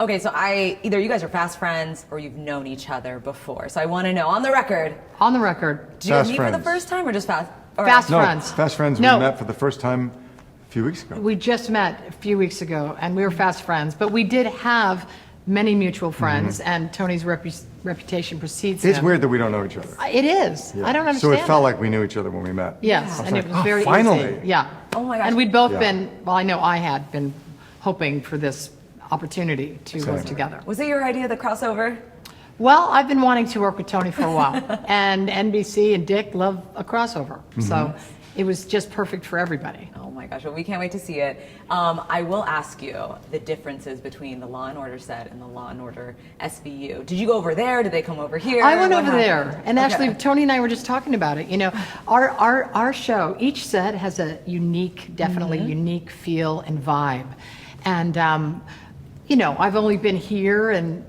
Okay, so either you guys are fast friends or you've known each other before. So I want to know, on the record. On the record. Did you meet for the first time or just fast? Fast friends. Fast friends. We met for the first time a few weeks ago. We just met a few weeks ago, and we were fast friends. But we did have many mutual friends, and Tony's reputation precedes him. It's weird that we don't know each other. It is. Yeah. I don't understand. So it felt like we knew each other when we met. Yes, and like, it was very finally. easy. Yeah. Oh my gosh. And we'd both been, well, I know I had been hoping for this opportunity to work together. Was it your idea, the crossover? Well, I've been wanting to work with Tony for a while, and NBC and Dick love a crossover. So it was just perfect for everybody. Oh my gosh, well, we can't wait to see it. I will ask you the differences between the Law & Order set and the Law & Order SVU. Did you go over there? Did they come over here? I went over there, and actually Tony and I were just talking about it. You know, our show, each set has a unique, definitely unique feel and vibe. And, you know, I've only been here, and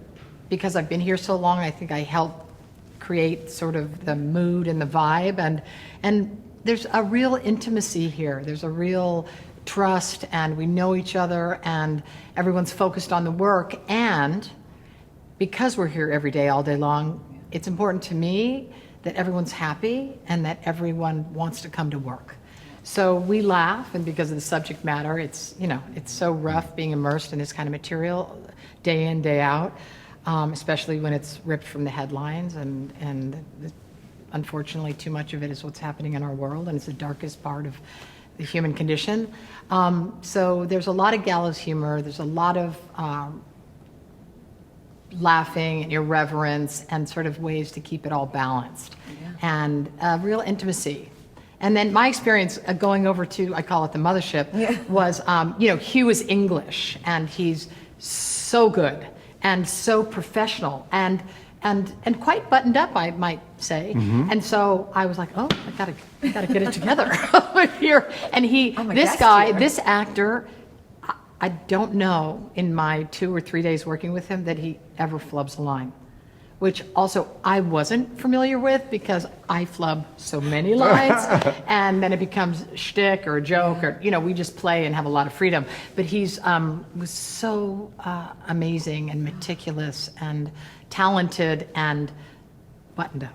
because I've been here so long, I think I helped create sort of the mood and the vibe. And there's a real intimacy here. There's a real trust, and we know each other, and everyone's focused on the work. And because we're here every day, all day long, it's important to me that everyone's happy and that everyone wants to come to work. So we laugh, and because of the subject matter, it's, you know, it's so rough being immersed in this kind of material day in, day out, especially when it's ripped from the headlines, and unfortunately too much of it is what's happening in our world, and it's the darkest part of the human condition. So there's a lot of gallows humor, there's a lot of laughing and irreverence and sort of ways to keep it all balanced, and real intimacy. And then my experience going over to, I call it the mothership, was, you know, Hugh is English, and he's so good and so professional and quite buttoned up, I might say. And so I was like, oh, I gotta get it together over here. And this actor, I don't know in my 2 or 3 days working with him that he ever flubs a line, which also I wasn't familiar with because I flub so many lines, and then it becomes shtick or a joke, or, you know, we just play and have a lot of freedom. But he's was so amazing and meticulous and talented and buttoned up.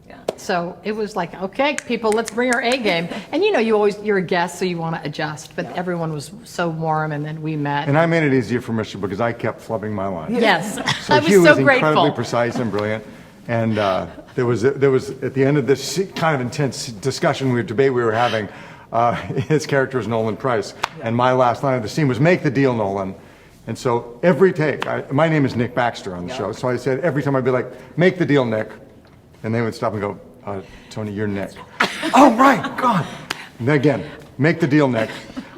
Yeah. So it was like, okay, people, let's bring our A game. And you know, you're a guest, so you want to adjust. But everyone was so warm, and then we met. And I made it easier for Misha because I kept flubbing my lines. Yes, So I was Hugh so was incredibly grateful. precise and brilliant. And there was at the end of this kind of intense discussion, debate we were having, his character is Nolan Price, and my last line of the scene was "Make the deal, Nolan." And so every take, my name is Nick Baxter on the show, so I said every time I'd be like, "Make the deal, Nick," and they would stop and go, "Tony, you're Nick." Oh, right, God. And then again, "Make the deal, Nick."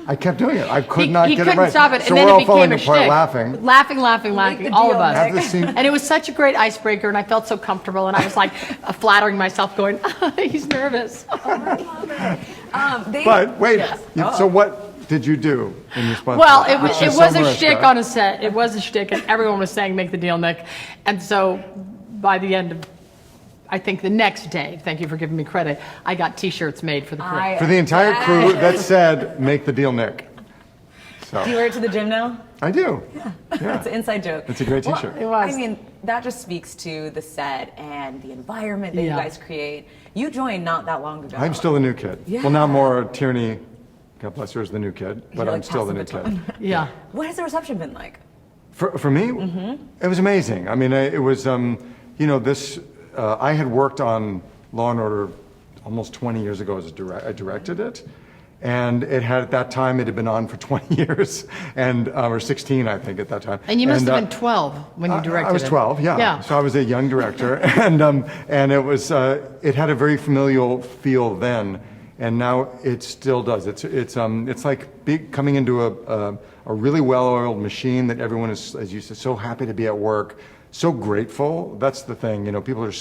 I kept doing it. I could not get it right. He couldn't stop it, so and then we're all it became falling a apart shtick. laughing. Laughing, all of us. Have the scene- And it was such a great icebreaker, and I felt so comfortable, and I was like flattering myself, going, he's nervous. But wait, so what did you do in response? Well, to that? it was a shtick on a set. It was a shtick, and everyone was saying, "Make the deal, Nick." And so by the end of, I think the next day, thank you for giving me credit, I got T-shirts made for the crew. For the entire crew that said, "Make the deal, Nick." So Do you wear it to the gym now? I do. It's an inside joke. It's a great T-shirt. It was. I mean, that just speaks to the set and the environment that you guys create. You joined not that long ago. I'm still the new kid. Well, now more Tierney, God bless her, is the new kid, but You're I'm like still the passing new the kid. baton. Yeah. What has the reception been like? For me, it was amazing. I mean, it was, you know, this. I had worked on Law and Order almost 20 years ago as I directed it. And it had, at that time, it had been on for 20 years, and or 16, I think, at that time. And you must have been 12 when you directed it. I was 12, yeah. So I was a young director, and it was, it had a very familial feel then, and now it still does. It's like coming into a really well-oiled machine that everyone is, as you said, so happy to be at work, so grateful. That's the thing, you know, people are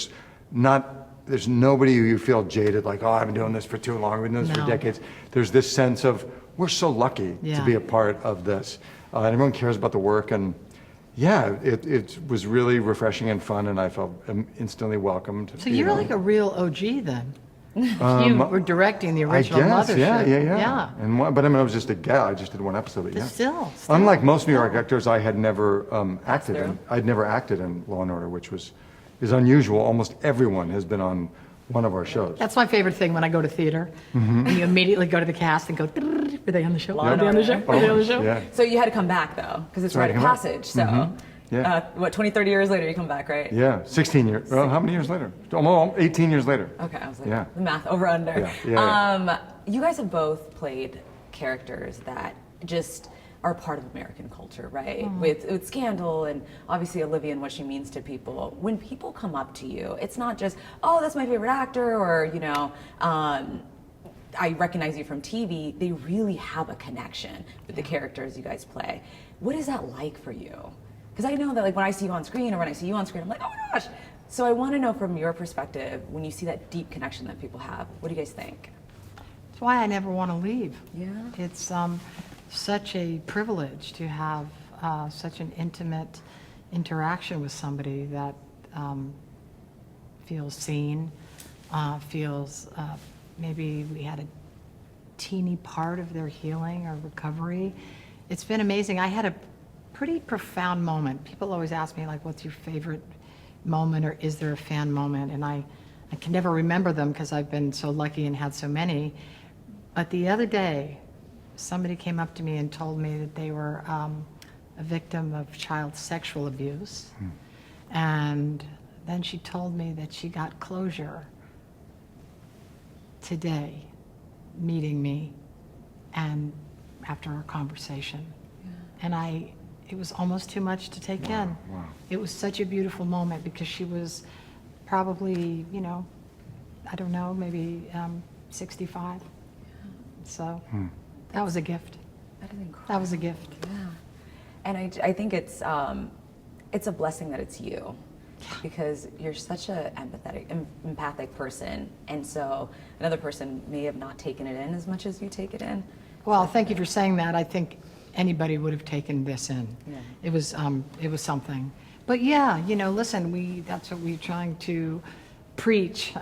not. There's nobody who you feel jaded, like, oh, I've been doing this for too long, I've been doing this for decades. There's this sense of, we're so lucky to be a part of this. And everyone cares about the work, and yeah, it was really refreshing and fun, and I felt instantly welcomed. So you're like a real OG then. You were directing the I original guess, Mothership. yeah. And but I mean, I was just a guest. I just did one episode. But But yeah. still. Unlike most New York actors, I had never acted. through. I'd never acted in Law and Order, which is unusual. Almost everyone has been on one of our shows. That's my favorite thing when I go to theater. And you immediately go to the cast and go, were they on the show? Law Were and they on the show? Order. Were they on the show? Yeah. So you had to come back though, because it's So I rite of had to come back. passage. So, Yeah. what, 20, 30 years later, you come back, right? Yeah, 16 years. Well, how many years later? Almost 18 years later. Okay, I was like, Yeah. the math over under. Yeah. You guys have both played characters that just are part of American culture, right? With Scandal and obviously Olivia and what she means to people. When people come up to you, it's not just, oh, that's my favorite actor, or, you know, I recognize you from TV. They really have a connection with the characters you guys play. What is that like for you? Because I know that like when I see you on screen or when I see you on screen, I'm like, oh my gosh. So I want to know from your perspective, when you see that deep connection that people have, what do you guys think? That's why I never want to leave. Yeah. It's such a privilege to have such an intimate interaction with somebody that feels seen, feels maybe we had a teeny part of their healing or recovery. It's been amazing. I had a pretty profound moment. People always ask me, like, what's your favorite moment, or is there a fan moment? And I can never remember them because I've been so lucky and had so many. But the other day, somebody came up to me and told me that they were a victim of child sexual abuse. And then she told me that she got closure today, meeting me, and after our conversation. And it was almost too much to take in. Wow. It was such a beautiful moment because she was probably, you know, I don't know, maybe 65. So that was a gift. That is incredible. That was a gift. Yeah. And I think it's a blessing that it's you, because you're such a empathic person, and so another person may have not taken it in as much as you take it in. Well, thank you for saying that. I think anybody would have taken this in. Yeah. It was something. But yeah, you know, listen, that's what we're trying to preach,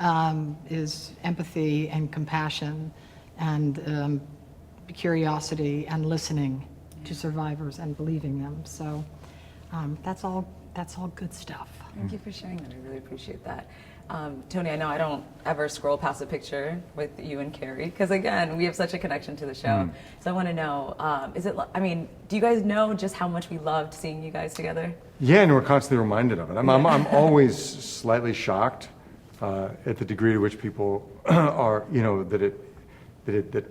is empathy and compassion and curiosity and listening to survivors and believing them. So that's all good stuff. Thank you for sharing that. I really appreciate that. Tony, I know I don't ever scroll past a picture with you and Carrie, because again, we have such a connection to the show. So I want to know, do you guys know just how much we loved seeing you guys together? Yeah, and we're constantly reminded of it. I'm always slightly shocked at the degree to which people are, you know, that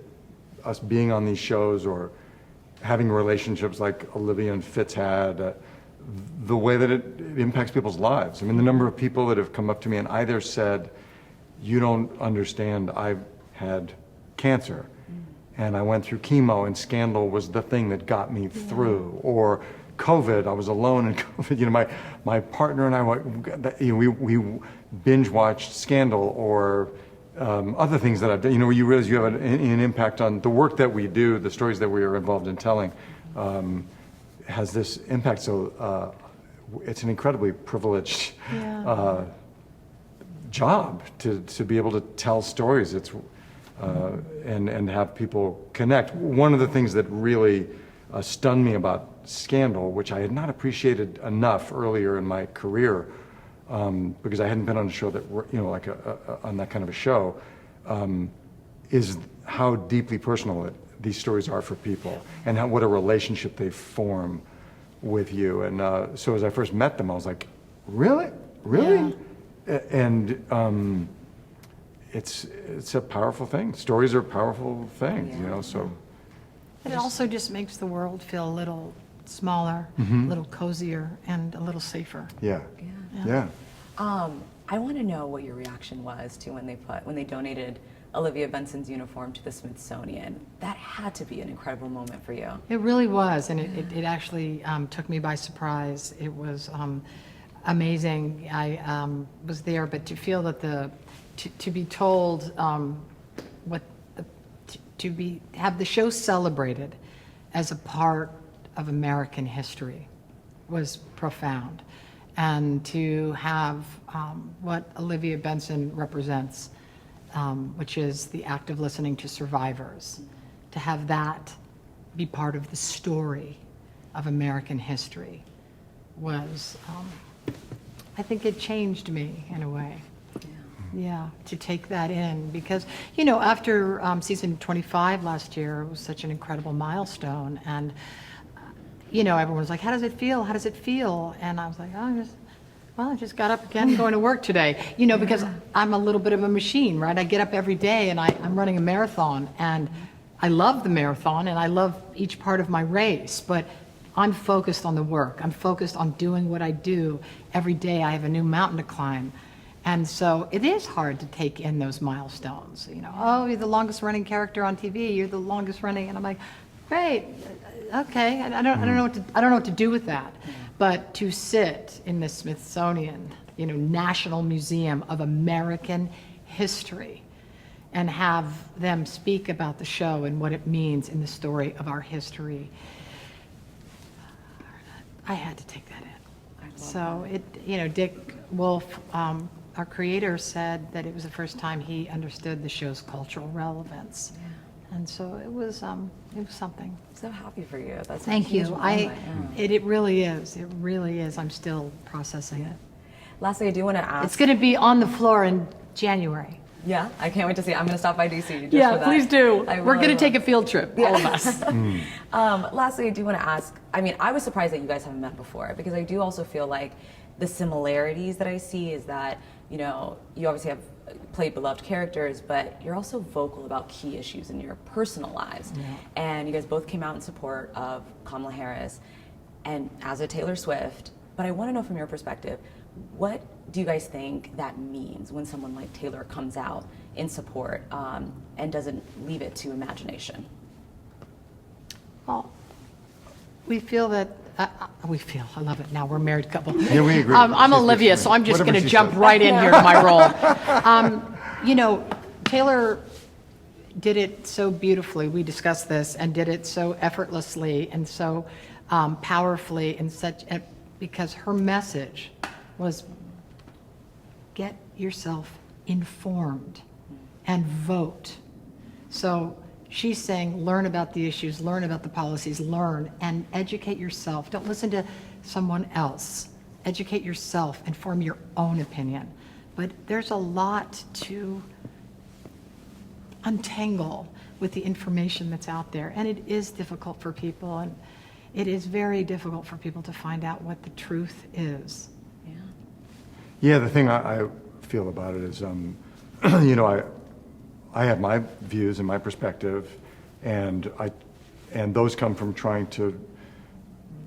us being on these shows or having relationships like Olivia and Fitz had, the way that it impacts people's lives. I mean, the number of people that have come up to me and either said, you don't understand, I've had cancer and I went through chemo and Scandal was the thing that got me through, or COVID, I was alone in COVID. You know, my partner and I, we binge watched Scandal, or other things that I've done, you know, where you realize you have an impact on the work that we do, the stories that we are involved in telling, has this impact. So it's an incredibly privileged job to be able to tell stories. It's and have people connect. One of the things that really stunned me about Scandal, which I had not appreciated enough earlier in my career, because I hadn't been on a show that, you know, like on that kind of a show, is how deeply personal these stories are for people, and what a relationship they form with you. And so as I first met them, I was like, really? And it's a powerful thing. Stories are powerful things, you know. So But it also just makes the world feel a little smaller, a little cozier, and a little safer. yeah. I want to know what your reaction was to when they donated Olivia Benson's uniform to the Smithsonian. That had to be an incredible moment for you. It really was, and it actually took me by surprise. It was amazing. I was there, but to feel that to be told have the show celebrated as a part of American history was profound, and to have what Olivia Benson represents which is the act of listening to survivors, to have that be part of the story of American history was, I think it changed me in a way. Yeah, to take that in, because, you know, after season 25 last year, it was such an incredible milestone, and, you know, everyone was like, how does it feel? How does it feel? And I was like, oh, I just got up again going to work today, you know, because I'm a little bit of a machine, right? I get up every day and I'm running a marathon, and I love the marathon and I love each part of my race, but I'm focused on the work. I'm focused on doing what I do. Every day I have a new mountain to climb. And so it is hard to take in those milestones. You know, oh, you're the longest running character on TV. You're the longest running, and I'm like, great, okay. I don't know what to do with that. But to sit in the Smithsonian, you know, National Museum of American History, and have them speak about the show and what it means in the story of our history, I had to take that in. So it, you know, Dick Wolf, our creator, said that it was the first time he understood the show's cultural relevance. Yeah. And so it was something. So happy for you. That's Thank you. It really is. It really is. I'm still processing it. Lastly, I do want to ask. It's going to be on the floor in January. Yeah, I can't wait to see it. I'm going to stop by DC just yeah, for that. Please do. We're going to take a field trip, all of us. Lastly, I do want to ask, I mean, I was surprised that you guys haven't met before, because I do also feel like the similarities that I see is that, you know, you obviously have played beloved characters, but you're also vocal about key issues in your personal lives. Yeah. And you guys both came out in support of Kamala Harris and as a Taylor Swift. But I want to know from your perspective, what do you guys think that means when someone like Taylor comes out in support and doesn't leave it to imagination? Well, we feel that, I love it now, we're a married couple. Yeah, we agree. I'm Olivia, so I'm just going to jump right in here to my role. You know, Taylor did it so beautifully, we discussed this, and did it so effortlessly and so powerfully, and because her message was, get yourself informed and vote. So she's saying, learn about the issues, learn about the policies, learn and educate yourself. Don't listen to someone else. Educate yourself and form your own opinion. But there's a lot to untangle with the information that's out there. And it is difficult for people, and it is very difficult for people to find out what the truth is. Yeah, the thing I feel about it is, you know, I have my views and my perspective, and those come from trying to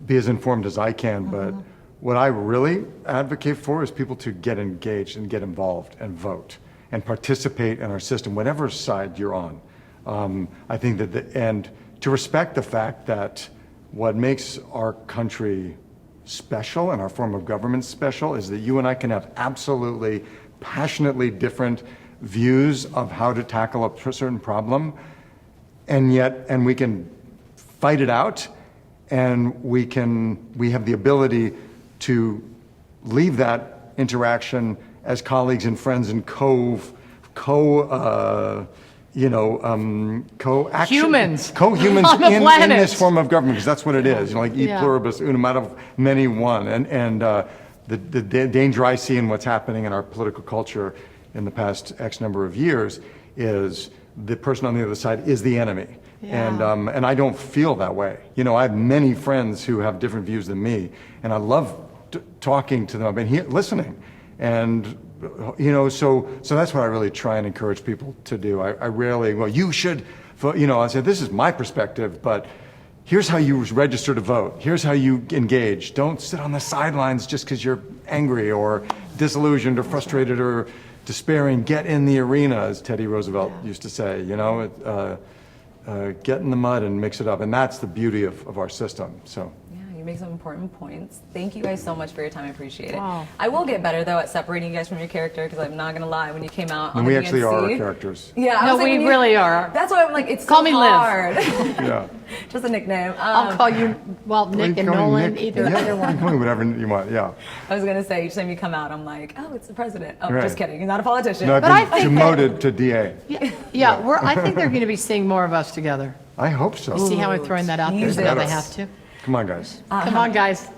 be as informed as I can. But what I really advocate for is people to get engaged and get involved and vote and participate in our system, whatever side you're on. I think that and to respect the fact that what makes our country special and our form of government special is that you and I can have absolutely passionately different views of how to tackle a certain problem, and we can fight it out, and we have the ability to leave that interaction as colleagues and friends and co-humans in this form of government, because that's what it is. You know, like e pluribus unum, out of many one. And the danger I see in what's happening in our political culture in the past X number of years is the person on the other side is the enemy. Yeah. And I don't feel that way. You know, I have many friends who have different views than me, and I love talking to them and listening. And you know, so that's what I really try and encourage people to do. I rarely, well, you should, you know, I said, this is my perspective, but here's how you register to vote. Here's how you engage. Don't sit on the sidelines just because you're angry or disillusioned or frustrated or despairing. Get in the arena, as Teddy Roosevelt used to say, you know, get in the mud and mix it up. And that's the beauty of our system. So. You make some important points. Thank you guys so much for your time. I appreciate it. Oh. I will get better though at separating you guys from your character because I'm not gonna lie. When you came out, on And we the actually are our DNC, characters. Yeah, I No, was like, we when you- really are. That's why I'm like, it's Call so me Liv. hard. Yeah. Just a nickname. I'll call you, well, You Nick can and call me Nolan, Nick. either Yeah, one. you can call me whatever you want, yeah. I was gonna say each time you come out, I'm like, oh, it's the president. Oh, Right. just kidding. You're not a politician. No, I've But I been think demoted to DA. Yeah, I think they're going to be seeing more of us together. I hope so. See how I'm throwing that out there? Tease So now it. they have to. Come on, guys. Come on, guys.